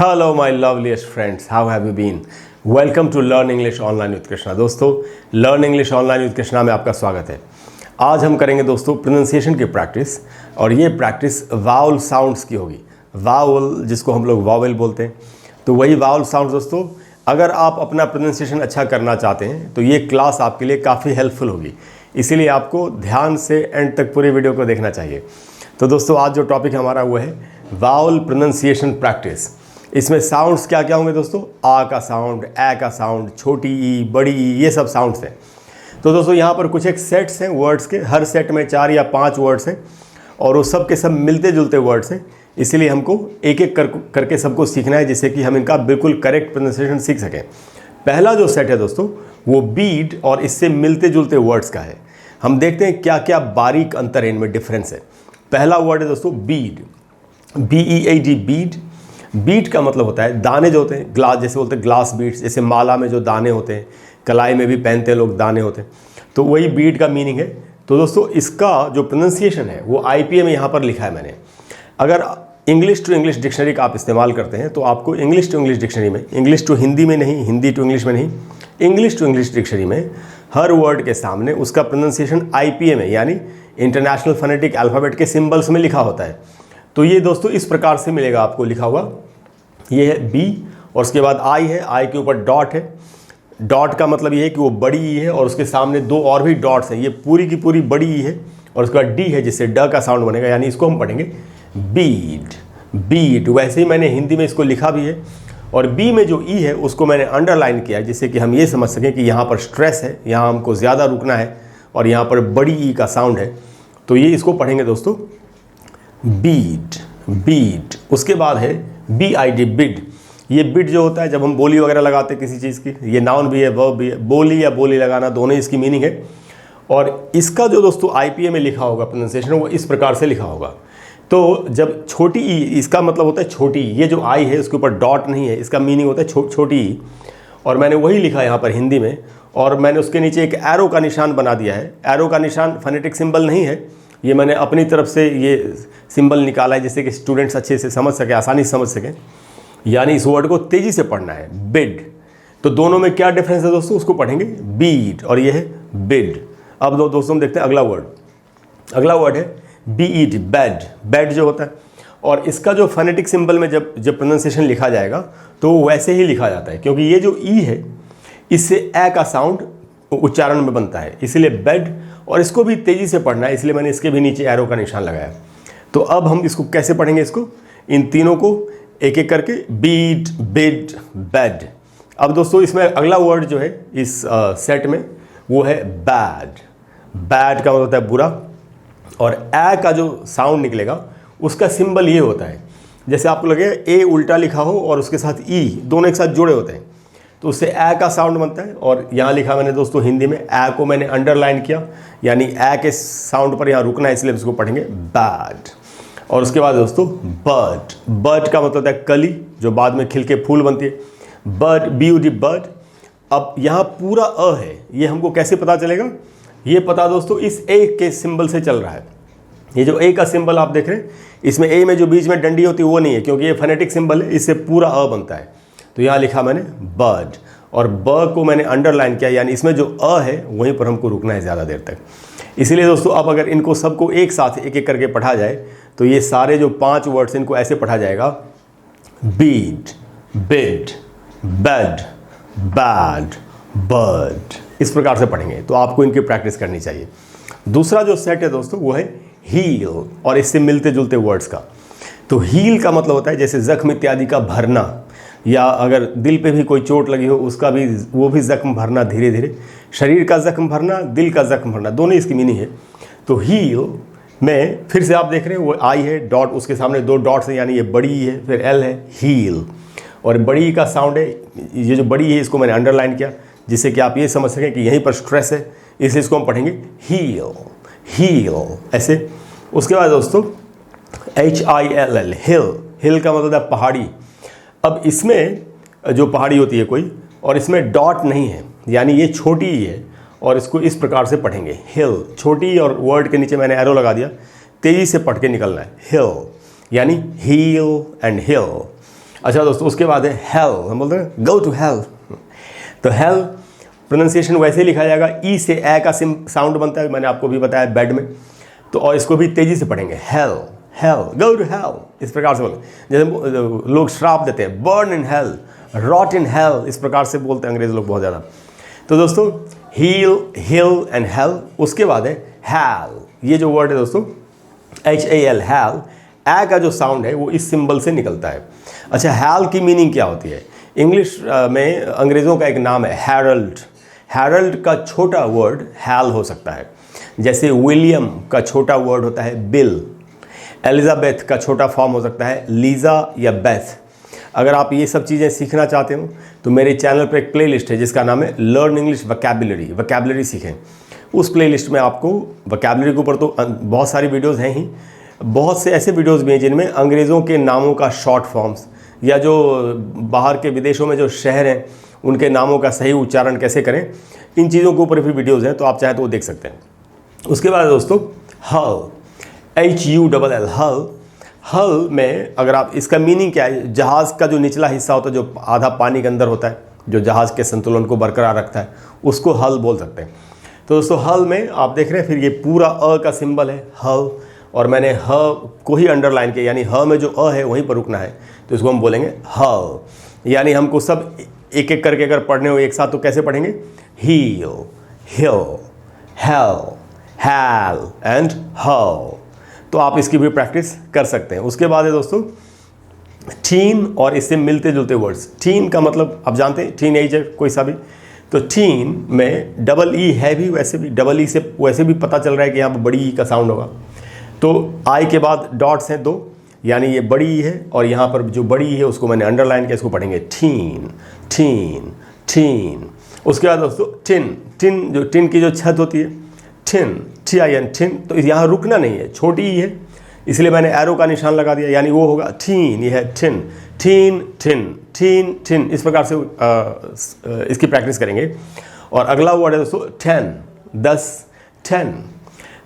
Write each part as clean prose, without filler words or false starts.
Hello my loveliest friends, how have you been? Welcome to Learn English Online with Krishna। दोस्तों Learn English Online with Krishna में आपका स्वागत है। आज हम करेंगे दोस्तों प्रोनाउंसिएशन की प्रैक्टिस, और ये प्रैक्टिस वावल साउंड्स की होगी। वावल जिसको हम लोग वावल बोलते हैं, तो वही वावल साउंड्स दोस्तों। अगर आप अपना प्रोनाउंसिएशन अच्छा करना चाहते हैं तो ये क्लास आपके लिए काफ़ी हेल्पफुल होगी, इसीलिए आपको ध्यान से एंड तक पूरे वीडियो को देखना चाहिए। तो दोस्तों आज जो टॉपिक हमारा वो है वावल प्रोनाउंसिएशन प्रैक्टिस। इसमें साउंड्स क्या क्या होंगे दोस्तों? आ का साउंड, ए का साउंड, छोटी ई, बड़ी ई, ये सब साउंड्स हैं। तो दोस्तों यहाँ पर कुछ एक सेट्स हैं वर्ड्स के, हर सेट में 4 या 5 वर्ड्स हैं और वो सब के सब मिलते जुलते वर्ड्स हैं, इसीलिए हमको एक एक करके सबको सीखना है, जिससे कि हम इनका बिल्कुल करेक्ट प्रोनाउंसिएशन सीख सकें। पहला जो सेट है दोस्तों वो बीड और इससे मिलते जुलते वर्ड्स का है। हम देखते हैं क्या क्या बारीक अंतर है, इनमें डिफरेंस है। पहला वर्ड है दोस्तों बीड, BEAD, बीड। बीट का मतलब होता है दाने जो होते हैं, ग्लास जैसे बोलते हैं ग्लास बीट्स, जैसे माला में जो दाने होते हैं, कलाई में भी पहनते हैं लोग, दाने होते हैं, तो वही बीट का मीनिंग है। तो दोस्तों इसका जो प्रोनाउंसिएशन है वो IPA में यहाँ पर लिखा है मैंने। अगर इंग्लिश टू इंग्लिश डिक्शनरी का आप इस्तेमाल करते हैं तो आपको इंग्लिश टू इंग्लिश डिक्शनरी में, इंग्लिश टू हिंदी में नहीं, हिंदी टू इंग्लिश में नहीं, इंग्लिश टू इंग्लिश डिक्शनरी में हर वर्ड के सामने उसका प्रोनाउंसिएशन IPA में यानी इंटरनेशनल फोनेटिक अल्फ़ाबेट के सिंबल्स में लिखा होता है। तो ये दोस्तों इस प्रकार से मिलेगा आपको लिखा हुआ। ये है बी और उसके बाद आई है, आई के ऊपर डॉट है। डॉट का मतलब ये है कि वो बड़ी ई है और उसके सामने 2 और भी डॉट्स हैं, ये पूरी की पूरी बड़ी ई है। और उसके बाद डी है जिससे ड का साउंड बनेगा, यानी इसको हम पढ़ेंगे बीड, बीड। वैसे ही मैंने हिंदी में इसको लिखा भी है। और बी में जो ई है उसको मैंने अंडरलाइन किया है, जिससे कि हम ये समझ सकें कि यहाँ पर स्ट्रेस है, यहाँ हमको ज़्यादा रुकना है और यहाँ पर बड़ी ई का साउंड है। तो ये इसको पढ़ेंगे दोस्तों बीड, बीड। उसके बाद है BID, बिड। ये बिड जो होता है जब हम बोली वगैरह लगाते हैं किसी चीज़ की, ये नाउन भी है वर्ब भी है, बोली या बोली लगाना दोनों इसकी मीनिंग है। और इसका जो दोस्तों IPA में लिखा होगा प्रोनाउंसिएशन वो इस प्रकार से लिखा होगा। तो जब छोटी ई, इसका मतलब होता है छोटी, ये जो आई है उसके ऊपर डॉट नहीं है, इसका मीनिंग होता है छोटी ई। और मैंने वही लिखा यहाँ पर हिंदी में, और मैंने उसके नीचे एक एरो का निशान बना दिया है। एरो का निशान फोनेटिक सिंबल नहीं है, ये मैंने अपनी तरफ से ये सिंबल निकाला है जिससे कि स्टूडेंट्स अच्छे से समझ सकें, आसानी से समझ सकें। यानी इस वर्ड को तेज़ी से पढ़ना है, बिड। तो दोनों में क्या डिफरेंस है दोस्तों, उसको पढ़ेंगे बीड और ये है बिड। अब दोस्तों हम देखते हैं अगला वर्ड। अगला वर्ड है BED, बेड। बेड जो होता है, और इसका जो फोनेटिक सिंबल में जब प्रोनाउंसिएशन लिखा जाएगा तो वैसे ही लिखा जाता है, क्योंकि ये जो ई है इससे ए का साउंड उच्चारण में बनता है, इसीलिए बेड। और इसको भी तेज़ी से पढ़ना है, इसलिए मैंने इसके भी नीचे एरो का निशान लगाया। तो अब हम इसको कैसे पढ़ेंगे, इसको इन तीनों को एक एक करके, बीड, बिड, बेड। अब दोस्तों इसमें अगला वर्ड जो है इस सेट में वो है बैड। बैड का मतलब होता है बुरा, और ए का जो साउंड निकलेगा उसका सिंबल ये होता है, जैसे आपको लगेगा ए उल्टा लिखा हो और उसके साथ ई दोनों एक साथ जुड़े होते हैं, तो उससे ए का साउंड बनता है। और यहाँ लिखा मैंने दोस्तों हिंदी में, ए को मैंने अंडरलाइन किया, यानी ए के साउंड पर यहाँ रुकना है, इसलिए इसको पढ़ेंगे बैड। और उसके बाद दोस्तों बर्ड। बर्ड का मतलब होता है कली, जो बाद में खिल के फूल बनती है। Bird, BUD, bird. अब यहाँ पूरा अ है, ये हमको कैसे पता चलेगा? ये पता दोस्तों इस ए के सिंबल से चल रहा है। ये जो ए का सिंबल आप देख रहे हैं, इसमें ए में जो बीच में डंडी होती है वो नहीं है, क्योंकि ये फोनेटिक सिंबल है, इससे पूरा अ बनता है। तो यहाँ लिखा मैंने बर्ड, और ब को मैंने अंडरलाइन किया, यानी इसमें जो अ है वहीं पर हमको रुकना है ज़्यादा देर तक। इसीलिए दोस्तों अब अगर इनको सबको एक साथ एक एक करके पढ़ा जाए तो ये सारे जो 5 वर्ड्स इनको ऐसे पढ़ा जाएगा, Beed, bid, bed, bad, bird. इस प्रकार से पढ़ेंगे, तो आपको इनकी प्रैक्टिस करनी चाहिए। दूसरा जो सेट है दोस्तों वो है हील, और इससे मिलते जुलते वर्ड्स का। तो हील का मतलब होता है जैसे जख्म इत्यादि का भरना, या अगर दिल पे भी कोई चोट लगी हो उसका भी, वो भी जख्म भरना धीरे धीरे। शरीर का जख्म भरना, दिल का जख्म भरना, दोनों इसकी मीनिंग है। तो हील में फिर से आप देख रहे हैं वो आई है, डॉट उसके सामने 2 डॉट्स हैं, यानी ये बड़ी है, फिर एल है, हील। और बड़ी का साउंड है, ये जो बड़ी है इसको मैंने अंडरलाइन किया, जिससे कि आप ये समझ सकें कि यहीं पर स्ट्रेस है, इसलिए इसको हम पढ़ेंगे हील, हील ऐसे। उसके बाद दोस्तों HILL, हिल। हिल का मतलब है पहाड़ी। अब इसमें जो पहाड़ी होती है कोई, और इसमें डॉट नहीं है, यानी ये छोटी ही है, और इसको इस प्रकार से पढ़ेंगे हिल, छोटी, और वर्ड के नीचे मैंने एरो लगा दिया, तेज़ी से पढ़ के निकलना है हिल, यानी हील एंड हिल। अच्छा दोस्तों, उसके बाद है हेल, हम बोलते हैं गो टू हेल। तो हेल प्रोनाउंसिएशन वैसे ही लिखा जाएगा, ई से ए का साउंड बनता है, मैंने आपको भी बताया बेड में। तो और इसको भी तेज़ी से पढ़ेंगे, hell hell, go to hell, इस प्रकार से बोलें। जैसे लोग श्राप देते हैं, burn in hell, rot in hell, इस प्रकार से बोलते हैं अंग्रेज लोग बहुत ज़्यादा। तो दोस्तों हील, हिल एंड हेल। उसके बाद है हैल, ये जो वर्ड है दोस्तों HAL, हैल, ए का जो साउंड है वो इस सिंबल से निकलता है। अच्छा, हैल की मीनिंग क्या होती है? इंग्लिश में अंग्रेज़ों का एक नाम है हैरल्ड। हैरल्ड का छोटा वर्ड हैल हो सकता है। जैसे विलियम का छोटा वर्ड होता है बिल। एलिजाबेथ का छोटा फॉर्म हो सकता है लीज़ा या बेथ। अगर आप ये सब चीज़ें सीखना चाहते हो तो मेरे चैनल पर एक प्लेलिस्ट है जिसका नाम है लर्न इंग्लिश वोकैबुलरी, वोकैबुलरी सीखें। उस प्लेलिस्ट में आपको वोकैबुलरी के ऊपर तो बहुत सारी वीडियोस हैं ही, बहुत से ऐसे वीडियोस भी हैं जिनमें अंग्रेज़ों के नामों का शॉर्ट फॉर्म्स या जो बाहर के विदेशों में जो शहर हैं उनके नामों का सही उच्चारण कैसे करें, इन चीज़ों के ऊपर भी वीडियोज़ हैं, तो आप चाहें तो वो देख सकते हैं। उसके बाद दोस्तों हल, HULL, हल। हल में अगर आप, इसका मीनिंग क्या है? जहाज़ का जो निचला हिस्सा होता है, जो आधा पानी के अंदर होता है, जो जहाज़ के संतुलन को बरकरार रखता है, उसको हल बोल सकते हैं। तो दोस्तों हल में आप देख रहे हैं फिर ये पूरा अ का सिंबल है हल, और मैंने ह को ही अंडरलाइन किया, यानी ह में जो अ है वहीं पर रुकना है, तो इसको हम बोलेंगे हल। यानी हमको सब एक एक करके अगर पढ़ने हो एक साथ तो कैसे पढ़ेंगे? Heel, hill, hell, hal and hull. तो आप इसकी भी प्रैक्टिस कर सकते हैं। उसके बाद है दोस्तों टीन और इससे मिलते जुलते वर्ड्स। टीन का मतलब आप जानते हैं, टीन एज है कोई सा भी, तो टीन में डबल ई है भी, वैसे भी डबल ई से वैसे भी पता चल रहा है कि यहाँ पर बड़ी ई का साउंड होगा। तो आई के बाद डॉट्स हैं 2, यानी ये बड़ी ई है, और यहाँ पर जो बड़ी ई है उसको मैंने अंडरलाइन किया, इसको पढ़ेंगे टीन, टीन, टीन। उसके बाद दोस्तों टिन, टिन जो टिन की जो छत होती है, टिन, TIN, टिन। तो यहाँ रुकना नहीं है, छोटी ई है, इसलिए मैंने एरो का निशान लगा दिया, यानी वो होगा टीन, ये है tin, tin, tin, tin, tin. इस प्रकार से इसकी प्रैक्टिस करेंगे। और अगला वर्ड है दोस्तों 10, 10, 10।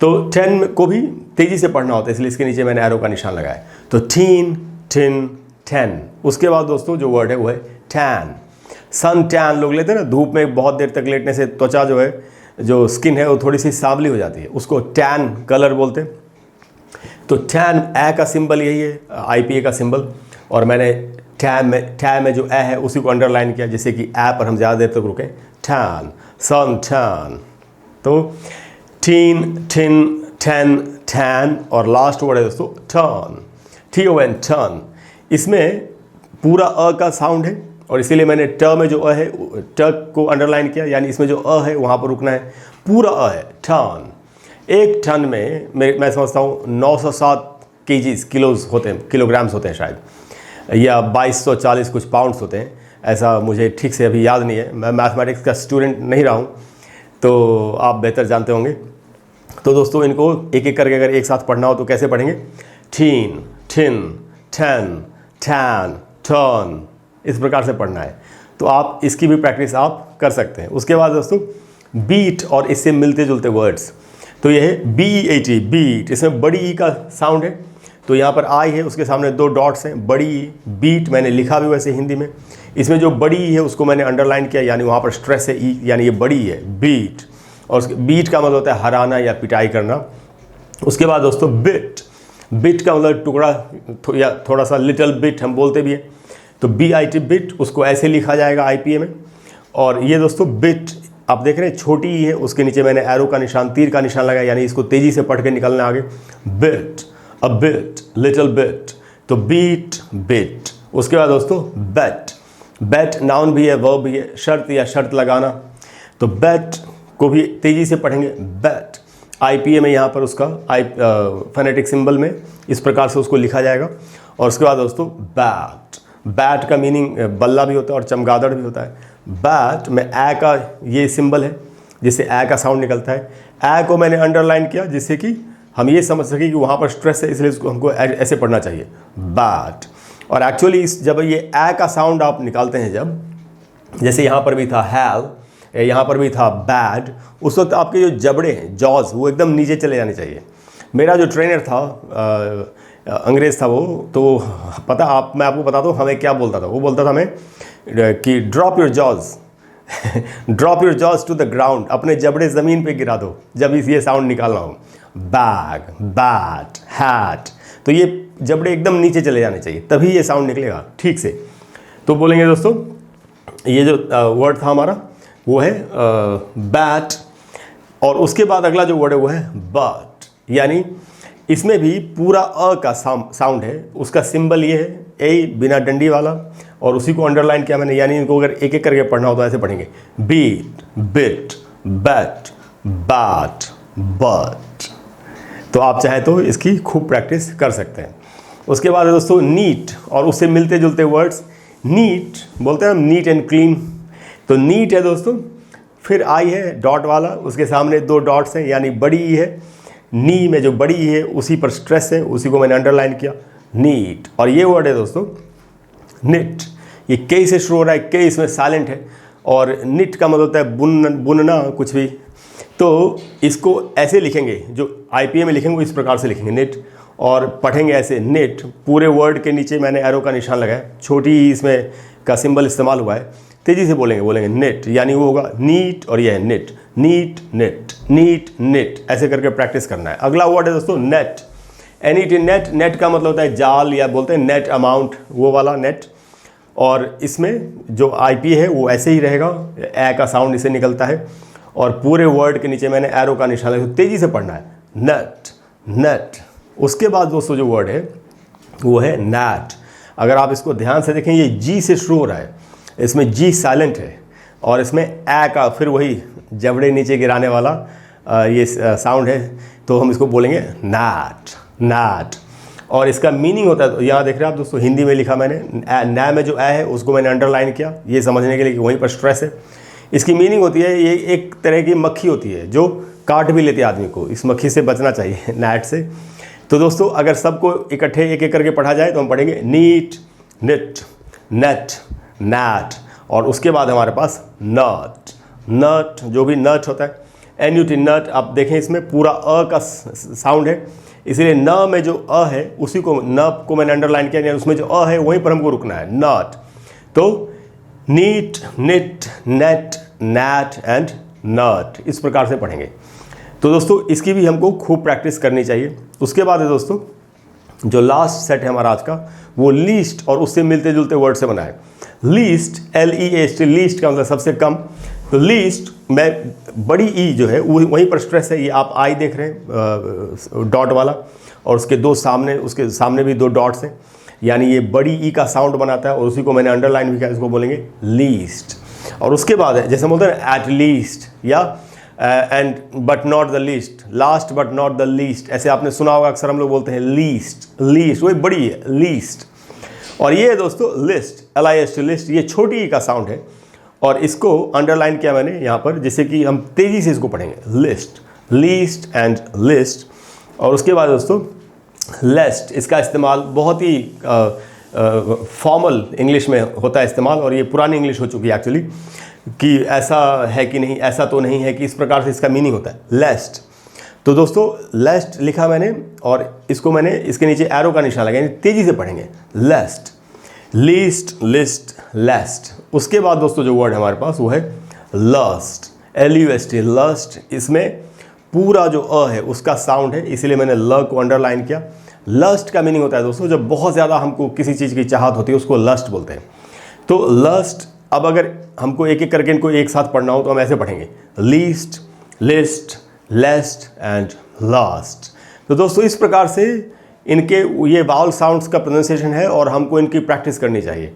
तो 10 को भी तेज़ी से पढ़ना होता है, इसलिए इसके नीचे मैंने एरो का निशान लगाया। तो टीन, टिन, 10। उसके बाद दोस्तों जो वर्ड है वो है टैन। सन टैन लोग लेते हैं ना, धूप में बहुत देर तक लेटने से त्वचा जो है, जो स्किन है वो थोड़ी सी सांवली हो जाती है, उसको टैन कलर बोलते हैं। तो टैन, ए का सिंबल यही है, IPA का सिंबल, और मैंने टैन में जो ए है उसी को अंडरलाइन किया, जैसे कि ए पर हम ज़्यादा देर तक रुकें, टैन, सन टैन। तो टीन, टिन, 10, टैन, और लास्ट वर्ड है दोस्तों टर्न, TON, टर्न। इसमें पूरा अ का साउंड है, और इसीलिए मैंने ट में जो अ है ट को अंडरलाइन किया, यानी इसमें जो अ है वहाँ पर रुकना है, पूरा अ है टर्न। एक टन में मैं समझता हूँ 907 kgs, किलोज होते हैं, किलोग्राम्स होते हैं शायद, या 2240 कुछ पाउंड्स होते हैं, ऐसा मुझे ठीक से अभी याद नहीं है, मैं मैथमेटिक्स का स्टूडेंट नहीं रहा हूँ, तो आप बेहतर जानते होंगे। तो दोस्तों इनको एक एक करके अगर एक साथ पढ़ना हो तो कैसे पढ़ेंगे? टीन, टिन, 10, टैन, टर्न, इस प्रकार से पढ़ना है। तो आप इसकी भी प्रैक्टिस आप कर सकते हैं। उसके बाद दोस्तों बीट और इससे मिलते जुलते वर्ड्स, तो ये है BEAT, बीट। इसमें बड़ी ई का साउंड है, तो यहाँ पर आई है, उसके सामने 2 डॉट्स हैं, बड़ी ई, बीट। मैंने लिखा भी वैसे हिंदी में, इसमें जो बड़ी ई है उसको मैंने अंडरलाइन किया, यानी वहाँ पर स्ट्रेस है ई, यानी ये बड़ी है, बीट। और बीट का मतलब होता है हराना या पिटाई करना। उसके बाद दोस्तों बिट, बिट का मतलब टुकड़ा या थोड़ा सा लिटिल बिट हम बोलते भी हैं, तो BIT बिट, उसको ऐसे लिखा जाएगा IPA में। और ये दोस्तों बिट आप देख रहे हैं छोटी ही है, उसके नीचे मैंने एरो का निशान, तीर का निशान लगाया, यानी इसको तेज़ी से पढ़ के निकलना आगे, bit, a bit, little bit. तो बीट, बिट। उसके बाद दोस्तों बेट, बेट नाउन भी है, वर्ब भी है, शर्त या शर्त लगाना, तो बेट को भी तेज़ी से पढ़ेंगे, बेट। IPA में यहाँ पर उसका फोनेटिक सिंबल में इस प्रकार से उसको लिखा जाएगा। और उसके बाद दोस्तों बैट, बैट का मीनिंग बल्ला भी होता है और चमगादड़ भी होता है। बैट में ए का ये सिंबल है, जिससे ए का साउंड निकलता है। ए को मैंने अंडरलाइन किया जिससे कि हम ये समझ सकें कि वहाँ पर स्ट्रेस है, इसलिए इसको हमको ऐसे पढ़ना चाहिए, बैट। और एक्चुअली जब ये ए का साउंड आप निकालते हैं, जब जैसे यहाँ पर भी था हैल, यहाँ पर भी था बैड, उस वक्त आपके जो जबड़े हैं, जॉज, वो एकदम नीचे चले जाने चाहिए। मेरा जो ट्रेनर था अंग्रेज़ था वो, तो पता आप मैं आपको बताता हूँ हमें क्या बोलता था। वो बोलता था हमें कि drop your jaws drop your jaws to the ground, अपने जबड़े ज़मीन पे गिरा दो जब ये साउंड निकालना हो। बैग, बैट, हैट, तो ये जबड़े एकदम नीचे चले जाने चाहिए, तभी ये साउंड निकलेगा ठीक से। तो बोलेंगे दोस्तों, ये जो वर्ड था हमारा वो है बैट, और उसके बाद अगला जो वर्ड है वो है बट, यानी इसमें भी पूरा अ का साउंड है। उसका सिंबल ये है ए बिना डंडी वाला, और उसी को अंडरलाइन किया मैंने, यानी इनको अगर एक एक करके पढ़ना हो तो ऐसे पढ़ेंगे, बीट, बिट, बैट, बाट, बट। तो आप चाहें तो इसकी खूब प्रैक्टिस कर सकते हैं। उसके बाद है दोस्तों नीट, और उससे मिलते जुलते वर्ड्स। नीट बोलते हैं हम, नीट एंड क्लीन। तो नीट है दोस्तों, फिर आई है डॉट वाला, उसके सामने 2 डॉट्स हैं, यानी बड़ी ई है। नी में जो बड़ी ई है उसी पर स्ट्रेस है, उसी को मैंने अंडरलाइन किया, नीट। और ये वर्ड है दोस्तों निट, ये के से शुरू हो रहा है, के इसमें साइलेंट है, और निट का मतलब होता है बुनना कुछ भी। तो इसको ऐसे लिखेंगे, जो आईपीए में लिखेंगे वो इस प्रकार से लिखेंगे निट, और पढ़ेंगे ऐसे निट। पूरे वर्ड के नीचे मैंने एरो का निशान लगाया, छोटी ही इसमें का सिंबल इस्तेमाल हुआ है। तेज़ी से बोलेंगे निट, यानी वो होगा नीट, और ये है nit, neat nit, neat nit, ऐसे करके प्रैक्टिस करना है। अगला वर्ड है दोस्तों नेट, NET नेट। नेट का मतलब होता है जाल, या बोलते हैं नेट अमाउंट, वो वाला नेट। और इसमें जो IP है वो ऐसे ही रहेगा, ए का साउंड इसे निकलता है, और पूरे वर्ड के नीचे मैंने एरो का निशान लगाया। तेज़ी से पढ़ना है, नेट नेट। उसके बाद दोस्तों जो वर्ड है वो है नैट। अगर आप इसको ध्यान से देखें, ये जी से शुरू हो रहा है, इसमें जी साइलेंट है, और इसमें ए का फिर वही जबड़े नीचे गिराने वाला ये साउंड है, तो हम इसको बोलेंगे नैट, नैट। और इसका मीनिंग होता है, तो यहाँ देख रहे हैं आप दोस्तों, हिंदी में लिखा मैंने, नै में जो ए है उसको मैंने अंडरलाइन किया, ये समझने के लिए कि वहीं पर स्ट्रेस है। इसकी मीनिंग होती है, ये एक तरह की मक्खी होती है जो काट भी लेती है आदमी को, इस मक्खी से बचना चाहिए, नैट से। तो दोस्तों अगर सबको इकट्ठे एक एक करके पढ़ा जाए तो हम पढ़ेंगे नीट, निट, नेट, नैट, और उसके बाद हमारे पास नट, नट, जो भी नट होता है, NUT नट। आप देखें इसमें पूरा अ का साउंड है, इसलिए न में जो अ है उसी को, न को मैंने अंडरलाइन किया, यानी उसमें जो अ है वहीं पर हमको रुकना है, नट। तो neat, nit, net, gnat and nut, इस प्रकार से पढ़ेंगे। तो दोस्तों इसकी भी हमको खूब प्रैक्टिस करनी चाहिए। उसके बाद है दोस्तों जो लास्ट सेट है हमारा आज का, वो लीस्ट और उससे मिलते जुलते वर्ड से बना है। लीस्ट, LEAST, लीस्ट का मतलब सबसे कम। तो लीस्ट में बड़ी ई जो है वहीं पर स्ट्रेस है, ये आप आई देख रहे हैं डॉट वाला, और उसके सामने भी 2 डॉट्स हैं, यानी ये बड़ी ई का साउंड बनाता है, और उसी को मैंने अंडरलाइन भी किया, इसको बोलेंगे लीस्ट। और उसके बाद है जैसे बोलते हैं एट लीस्ट, या and but not the least, last but not the least, ऐसे आपने सुना होगा, अक्सर हम लोग बोलते हैं लीस्ट, लीस्ट वही बड़ी है, लीस्ट। और ये है दोस्तों लिस्ट, LIST, लिस्ट, ये छोटी ई का साउंड है, और इसको अंडरलाइन किया मैंने यहाँ पर, जिससे कि हम तेज़ी से इसको पढ़ेंगे, लिस्ट, लीस्ट एंड लिस्ट। और उसके बाद दोस्तों लेस्ट, इसका इस्तेमाल बहुत ही फॉर्मल इंग्लिश में होता है इस्तेमाल, और ये पुरानी इंग्लिश हो चुकी है एक्चुअली, कि ऐसा है कि नहीं, ऐसा तो नहीं है कि, इस प्रकार से इसका मीनिंग होता है लेस्ट। तो दोस्तों लेस्ट लिखा मैंने, और इसको मैंने इसके नीचे एरो का निशान लगाया, तेज़ी से पढ़ेंगे, लेस्ट, लीस्ट, लिस्ट, लेस्ट। उसके बाद दोस्तों जो वर्ड हमारे पास वो है लस्ट, LUST, लस्ट। इसमें पूरा जो अ है उसका साउंड है, इसलिए मैंने ल को अंडरलाइन किया। लस्ट का मीनिंग होता है दोस्तों जब बहुत ज़्यादा हमको किसी चीज़ की चाहत होती है, उसको लस्ट बोलते हैं। तो लस्ट, अब अगर हमको एक एक करके इनको एक साथ पढ़ना हो तो हम ऐसे पढ़ेंगे, लीस्ट, लिस्ट, लेस्ट एंड लास्ट। तो दोस्तों इस प्रकार से इनके ये वावल साउंड्स का प्रोनाउंसिएशन है, और हमको इनकी प्रैक्टिस करनी चाहिए।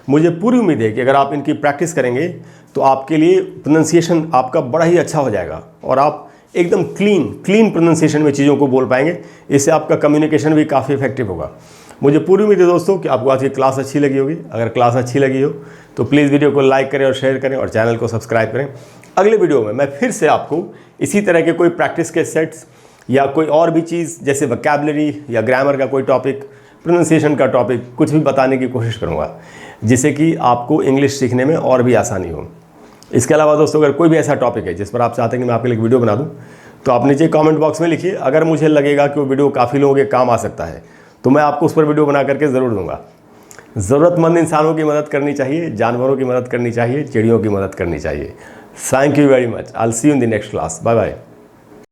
मुझे पूरी उम्मीद है कि अगर आप इनकी प्रैक्टिस करेंगे तो आपके लिए प्रोनाउंसिएशन आपका बड़ा ही अच्छा हो जाएगा, और आप एकदम क्लीन प्रोनाउंसिएशन में चीज़ों को बोल पाएंगे। इससे आपका कम्युनिकेशन भी काफ़ी इफेक्टिव होगा। मुझे पूरी उम्मीद है दोस्तों कि आपको आज की क्लास अच्छी लगी होगी। अगर क्लास अच्छी लगी हो तो प्लीज़ वीडियो को लाइक करें और शेयर करें, और चैनल को सब्सक्राइब करें। अगले वीडियो में मैं फिर से आपको इसी तरह के कोई प्रैक्टिस के सेट्स या कोई और भी चीज़, जैसे वोकैबुलरी या ग्रामर का कोई टॉपिक, प्रोनाउंसिएशन का टॉपिक, कुछ भी बताने की कोशिश करूँगा, जिससे कि आपको इंग्लिश सीखने में और भी आसानी हो। इसके अलावा दोस्तों अगर कोई भी ऐसा टॉपिक है जिस पर आप चाहते हैं कि मैं आपके लिए वीडियो बना दूं, तो आप नीचे कमेंट बॉक्स में लिखिए। अगर मुझे लगेगा कि वो वीडियो काफ़ी लोगों के काम आ सकता है तो मैं आपको उस पर वीडियो बना करके ज़रूर दूंगा। ज़रूरतमंद इंसानों की मदद करनी चाहिए, जानवरों की मदद करनी चाहिए, चिड़ियों की मदद करनी चाहिए। Thank you very much. I will see you in the next class. Bye bye.